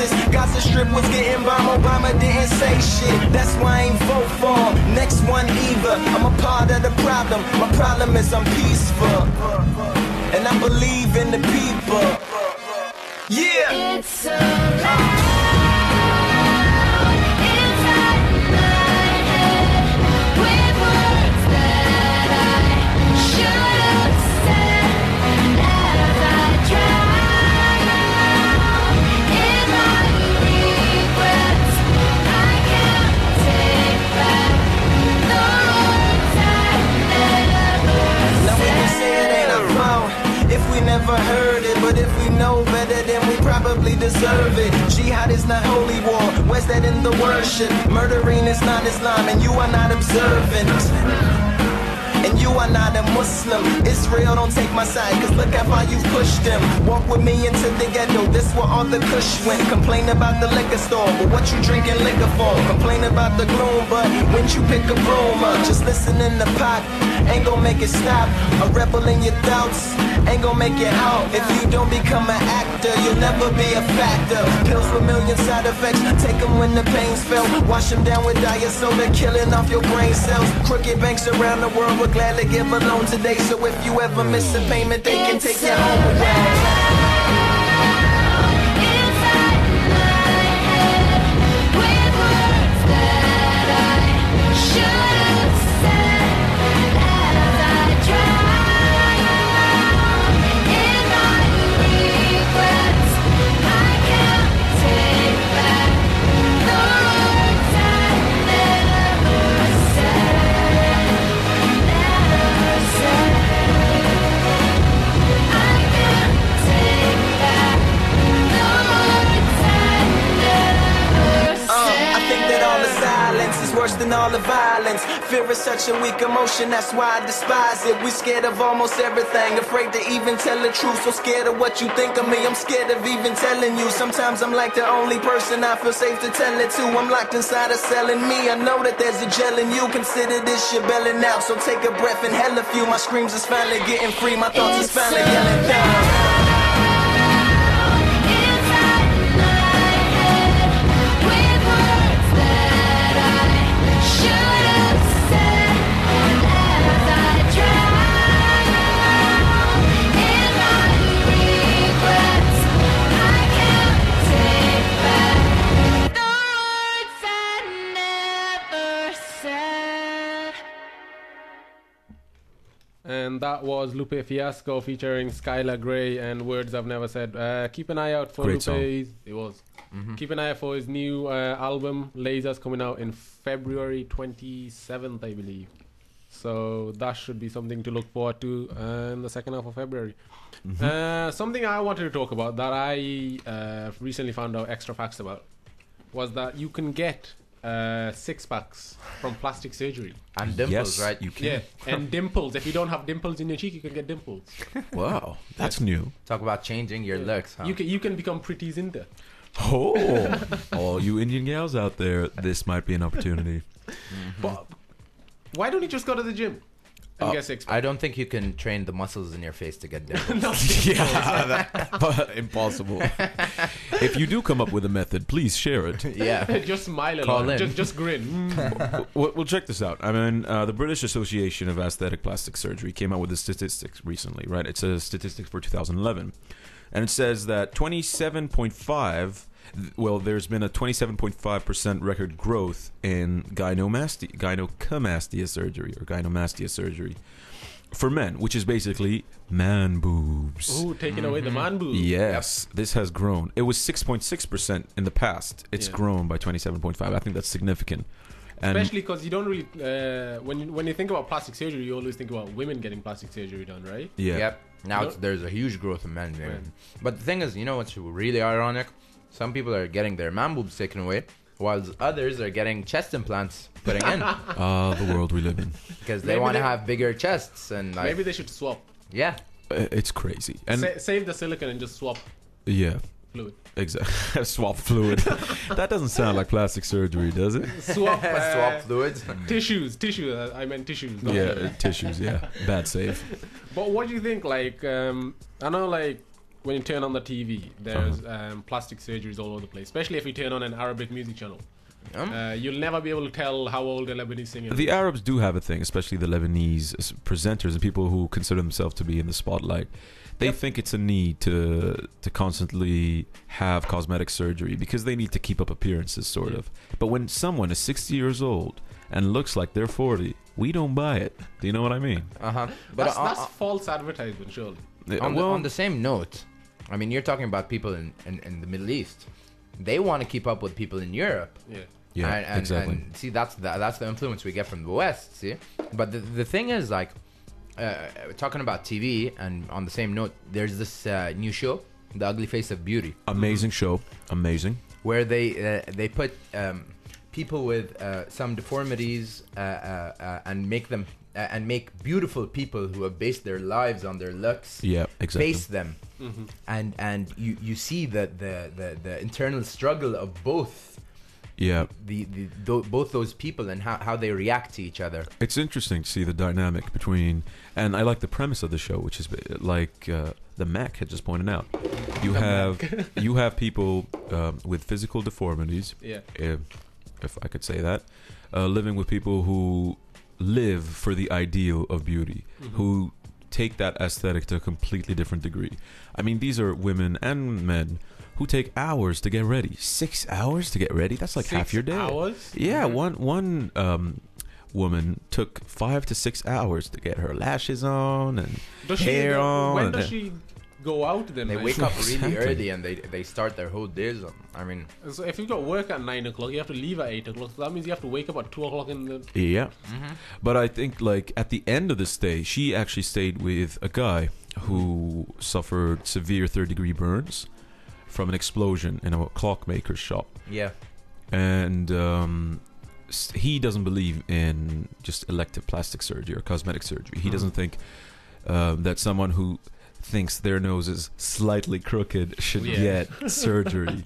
ISIS. Gaza Strip was getting bombed, Obama didn't say shit. That's why I ain't vote for next one either. I'm a part of the problem. My problem is I'm peaceful, and I believe in the people. Yeah. It's so loud. Never heard it, but if we know better, then we probably deserve it. Jihad is not holy war. Where's that in the worship? Murdering is not Islam, and you are not observant. And you are not a Muslim. Israel, don't take my side, cause look how far you've pushed them. Walk with me into the ghetto, this where all the kush went. Complain about the liquor store, but what you drinking liquor for? Complain about the gloom, but when you pick a broom up, just listen in the pot, ain't gon' make it stop. A rebel in your doubts, ain't gon' make it out. If you don't become an actor, you'll never be a factor. Pills with million side effects, take them when the pain's felt. Wash them down with diet soda, killing off your brain cells. Crooked banks around the world will gladly give a loan today. So if you ever miss a payment, they can take your home away. Worse than all the violence. Fear is such a weak emotion, that's why I despise it. We scared of almost everything, afraid to even tell the truth. So scared of what you think of me, I'm scared of even telling you. Sometimes I'm like the only person I feel safe to tell it to. I'm locked inside a cell in me, I know that there's a gel in you. Consider this your belling out, so take a breath and hell a few. My screams is finally getting free, my thoughts is finally yelling down. And that was Lupe Fiasco featuring Skylar Grey and Words I've Never Said. Keep an eye out for Lupe. It was. Mm-hmm. Keep an eye out for his new album, Lasers, coming out in February 27th, I believe. So that should be something to look forward to in the second half of February. Mm-hmm. Something I wanted to talk about that I recently found out extra facts about was that you can get six-packs from plastic surgery. And dimples, yes, right? You can. Yeah, and dimples. If you don't have dimples in your cheek, you can get dimples. Wow, that's new. Talk about changing your looks, huh? You can become pretty Zinda. Oh, all you Indian gals out there, this might be an opportunity. Mm-hmm. But why don't you just go to the gym and get six-packs? I don't think you can train the muscles in your face to get dimples. But impossible. If you do come up with a method, please share it. Yeah. Just smile a Call lot. in. Just grin. Well, check this out. I mean, the British Association of Aesthetic Plastic Surgery came out with the statistics recently, right? It's a statistics for 2011. And it says that 27.5... Well, there's been a 27.5% record growth in gynecomastia surgery or gynomastia surgery for men, which is basically man boobs. Ooh, taking away the man boobs. Yes, this has grown. It was 6.6% in the past. It's grown by 27.5. I think that's significant. And especially because you don't really, when you think about plastic surgery, you always think about women getting plastic surgery done, right? Yeah. Yep. Now there's a huge growth in men. Right. But the thing is, you know what's really ironic? Some people are getting their man boobs taken away, while others are getting chest implants putting in. The world we live in. Because they want to have bigger chests. And like, maybe they should swap. Yeah. It's crazy. And save the silicone and just swap fluid. Exactly. Swap fluid. That doesn't sound like plastic surgery, does it? Swap fluids. Tissues. I meant tissues. Yeah, tissues, yeah. Bad save. But what do you think? Like, I know, like, when you turn on the TV, there's plastic surgeries all over the place. Especially if you turn on an Arabic music channel. You'll never be able to tell how old a Lebanese singer is. The Arabs do have a thing, especially the Lebanese presenters and people who consider themselves to be in the spotlight. They think it's a need to constantly have cosmetic surgery because they need to keep up appearances, sort of. But when someone is 60 years old and looks like they're 40, we don't buy it. Do you know what I mean? But that's false advertisement, surely. On the same note, I mean, you're talking about people in the Middle East. They want to keep up with people in Europe. Yeah, exactly. And see, that's the influence we get from the West. See, but the thing is, like, talking about TV, and on the same note, there's this new show, The Ugly Face of Beauty. Amazing show, amazing. Where they put people with some deformities and make them and make beautiful people who have based their lives on their looks. Yeah, exactly. Face them, and you see the internal struggle of both. Yeah, both those people and how they react to each other. It's interesting to see the dynamic between, and I like the premise of the show, which is like the Mac had just pointed out. You have people with physical deformities. Yeah. If I could say that, living with people who live for the ideal of beauty, who take that aesthetic to a completely different degree. I mean, these are women and men who take hours to get ready. 6 hours to get ready? That's like half your day. 6 hours? Yeah, one woman took 5 to 6 hours to get her lashes on and hair on. When does she go out then? They wake up really early and they start their whole days on. I mean, so if you got work at 9 o'clock, you have to leave at 8 o'clock. So that means you have to wake up at 2 o'clock in the... Yeah. But I think, like, at the end of the stay, she actually stayed with a guy who suffered severe third-degree burns from an explosion in a clockmaker's shop. Yeah. And he doesn't believe in just elective plastic surgery or cosmetic surgery. He doesn't think that someone who thinks their nose is slightly crooked should get surgery.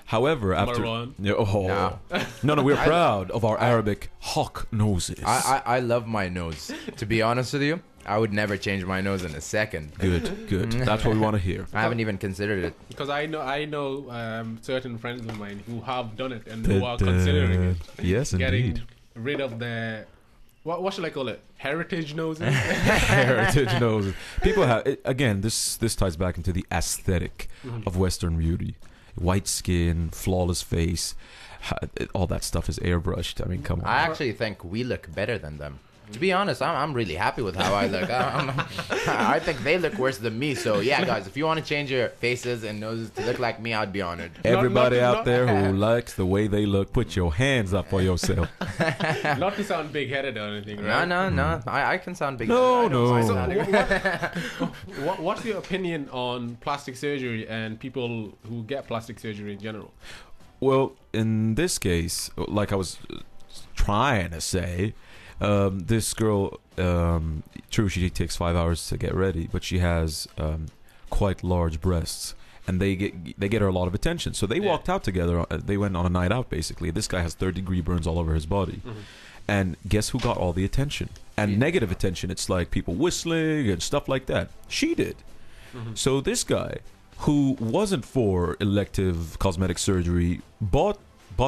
However, after... No, we're proud of our Arabic hawk noses. I love my nose. To be honest with you, I would never change my nose in a second. Good. That's what we want to hear. I haven't even considered it. Because I know certain friends of mine who have done it and who are considering it. Yes, getting indeed. rid of their... What should I call it? Heritage noses? Heritage noses. People have... Again, this ties back into the aesthetic of Western beauty. White skin, flawless face, all that stuff is airbrushed. I mean, come on. I actually think we look better than them. To be honest, I'm really happy with how I look. I think they look worse than me. So yeah, guys, if you want to change your faces and noses to look like me, I'd be honored. Everybody out there who likes the way they look, put your hands up for yourself. Not to sound big-headed or anything, right? No. I can sound big. No. What's your opinion on plastic surgery and people who get plastic surgery in general? Well, in this case, like I was trying to say, this girl, true, she takes 5 hours to get ready, but she has quite large breasts, and they get her a lot of attention. So they walked out together. They went on a night out, basically. This guy has third-degree burns all over his body. And guess who got all the attention? And negative attention. It's like people whistling and stuff like that. She did. So this guy, who wasn't for elective cosmetic surgery, bought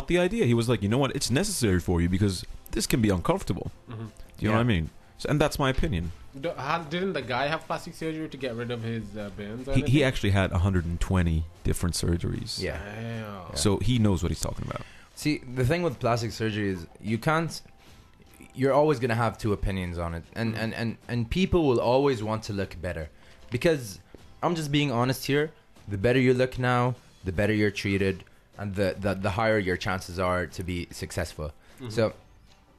the idea. He was like, you know what? It's necessary for you because this can be uncomfortable. Do you know what I mean? So, and that's my opinion. Didn't the guy have plastic surgery to get rid of his burns? He actually had 120 different surgeries. Yeah. So he knows what he's talking about. See, the thing with plastic surgery is you're always going to have two opinions on it. And people will always want to look better. Because, I'm just being honest here, the better you look now, the better you're treated, and the higher your chances are to be successful. So,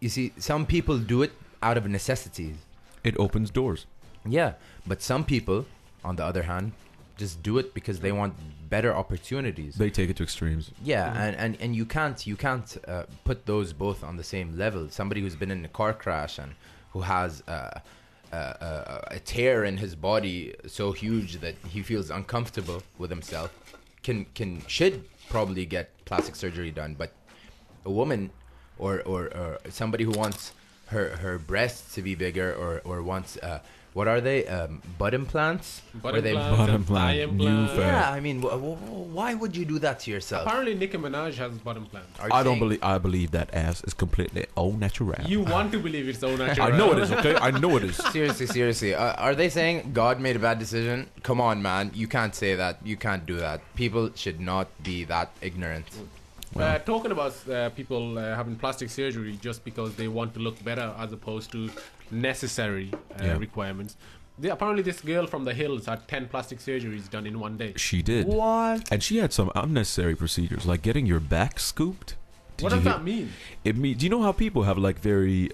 you see, some people do it out of necessities. It opens doors. Yeah, but some people, on the other hand, just do it because they want better opportunities. They take it to extremes. Yeah, and you can't put those both on the same level. Somebody who's been in a car crash and who has a tear in his body so huge that he feels uncomfortable with himself should probably get plastic surgery done. But a woman or somebody who wants her breasts to be bigger or wants what are they? Butt implants? Butt Were they implants, butt and thigh implant, new implants. fat. Yeah, I mean, why would you do that to yourself? Apparently, Nicki Minaj has butt implants. Are you I don't saying- believe. I believe that ass is completely au natural. You want to believe it's so natural. I know it is. Okay, I know it is. Seriously. Are they saying God made a bad decision? Come on, man. You can't say that. You can't do that. People should not be that ignorant. Talking about people having plastic surgery just because they want to look better as opposed to necessary requirements. Apparently, this girl from the hills had 10 plastic surgeries done in one day. She did. What? And she had some unnecessary procedures, like getting your back scooped. What does that mean? It means. Do you know how people have like very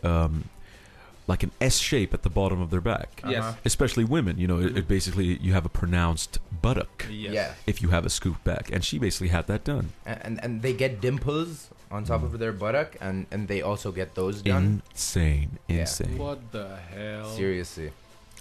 like an S shape at the bottom of their back? Yes. Especially women. You know, it basically you have a pronounced buttock Yes. Yeah. if you have a scooped back, and she basically had that done. And they get dimples on top of their buttock, and they also get those done. Insane. Yeah. What the hell? Seriously.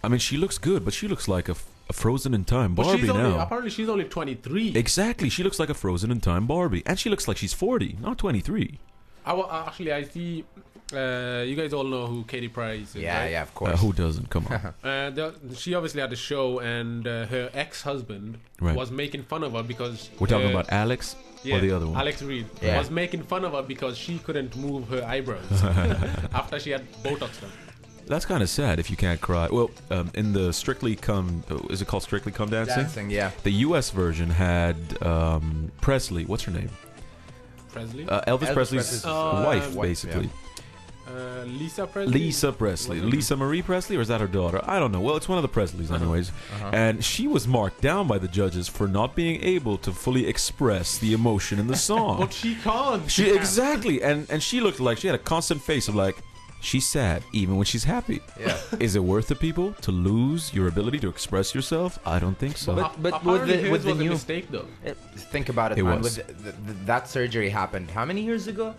I mean, she looks good, but she looks like a frozen in time But Barbie now. apparently, she's only 23. Exactly. She looks like a frozen in time Barbie, and she looks like she's 40, not 23. Actually, I see. You guys all know who Katy Perry is, Yeah, right? yeah, of course. Who doesn't? Come on. She obviously had a show, and her ex-husband Right. was making fun of her because We're talking about Alex or the other one? Alex Reed Yeah. was making fun of her because she couldn't move her eyebrows after she had Botox done. That's kind of sad if you can't cry. Well, in the Strictly Come, is it called Strictly Come Dancing? Dancing, yeah. The U.S. version had Presley. What's her name? Presley, Elvis Presley's Presley's wife, wife, basically. Lisa Presley, Lisa Presley. Lisa Marie Presley, or is that her daughter? I don't know. Well, it's one of the Presleys, anyways. And she was marked down by the judges for not being able to fully express the emotion in the song. But she can't. She exactly, and she looked like she had a constant face of like, she's sad even when she's happy. Yeah. Is it worth it, people, to lose your ability to express yourself? I don't think so. But with Apparently the- hers with the was a new- mistake though. Think about it, It man. was. With that surgery happened how many years ago?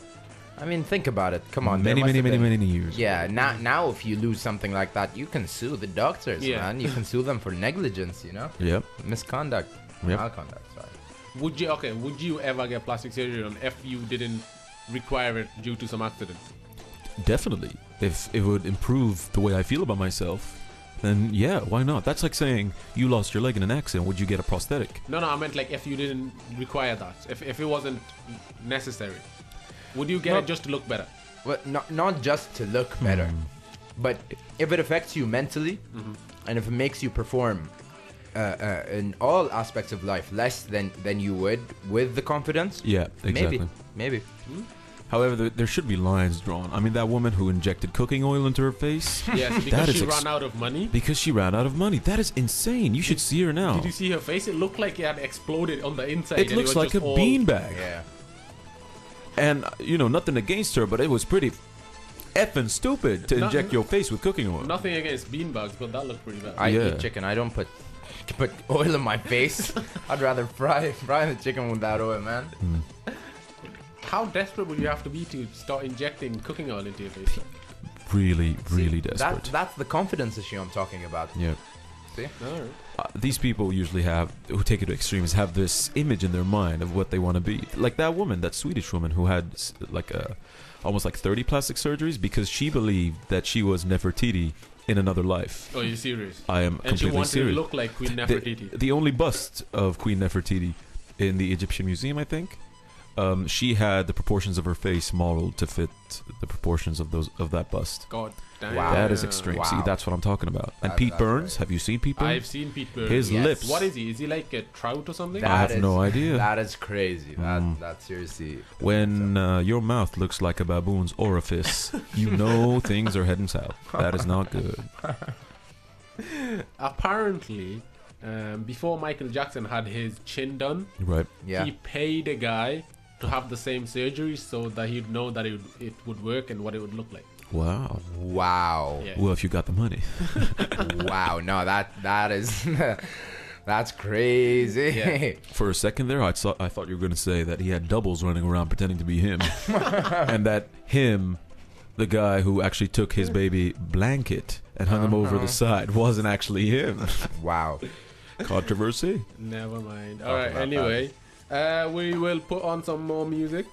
I mean, think about it. Come on. there many, must many, have many, been- many years. Yeah, now if you lose something like that, you can sue the doctors, Yeah. man. You can sue them for negligence, you know? Yep. Misconduct. Yep. Malconduct, sorry. Would you ever get plastic surgery on if you didn't require it due to some accident? Definitely. If it would improve the way I feel about myself, then yeah, why not? That's like saying you lost your leg in an accident. Would you get a prosthetic? No, I meant like if you didn't require that, if it wasn't necessary, would you get Well- it just to look better? Well, not just to look better, but if it affects you mentally, and if it makes you perform in all aspects of life less than you would with the confidence, Yeah, exactly. maybe. However, there should be lines drawn. I mean, that woman who injected cooking oil into her face Yes, That because is she ex- ran out of money. because she ran out of money. That is insane. You should see her now. Did you see her face? It looked like it had exploded on the inside. It and looks was like a just all- beanbag. Yeah. And, you know, nothing against her, but it was pretty effing stupid to No- inject your face with cooking oil. Nothing against beanbags, but that looked pretty bad. I Yeah. eat chicken. I don't put oil in my face. I'd rather fry the chicken with that oil, man. How desperate would you have to be to start injecting cooking oil into your face? Really, really See, desperate. That's the confidence issue I'm talking about. Yeah. See? Alright. These people usually who take it to extremes, have this image in their mind of what they want to be. Like that woman, that Swedish woman who had almost like 30 plastic surgeries because she believed that she was Nefertiti in another life. Oh, you serious? I am And she completely wanted serious. to look like Queen Nefertiti. The only bust of Queen Nefertiti in the Egyptian Museum, I think, she had the proportions of her face modeled to fit the proportions of that bust. God damn. Wow. That is extreme. Wow. See, that's what I'm talking about. And That- Pete that's Burns, right. have you seen Pete Burns? I've seen Pete Burns. His Yes. lips. What is he? Is he like a trout or something? I have no idea. That is crazy. That's seriously. When your mouth looks like a baboon's orifice, you know things are heading south. That is not good. Apparently, before Michael Jackson had his chin done, Right. Yeah. he paid a guy to have the same surgery so that he'd know that it would work and what it would look like. Wow. Wow. Yeah. Well, if you got the money. Wow. No, that is. That's crazy. Yeah. For a second there, I thought you were going to say that he had doubles running around pretending to be him. And that him, the guy who actually took his baby blanket and hung him over the side, wasn't actually him. Wow. Controversy. Never mind. Talk All right. about Anyway, we will put on some more music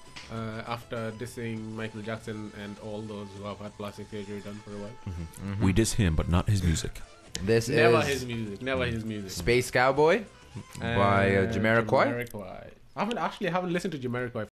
after dissing Michael Jackson and all those who have had plastic surgery done for a while. We diss him, but not his music. This Never is his music. Never his music. Space Cowboy by Jamiroquai. I haven't listened to Jamiroquai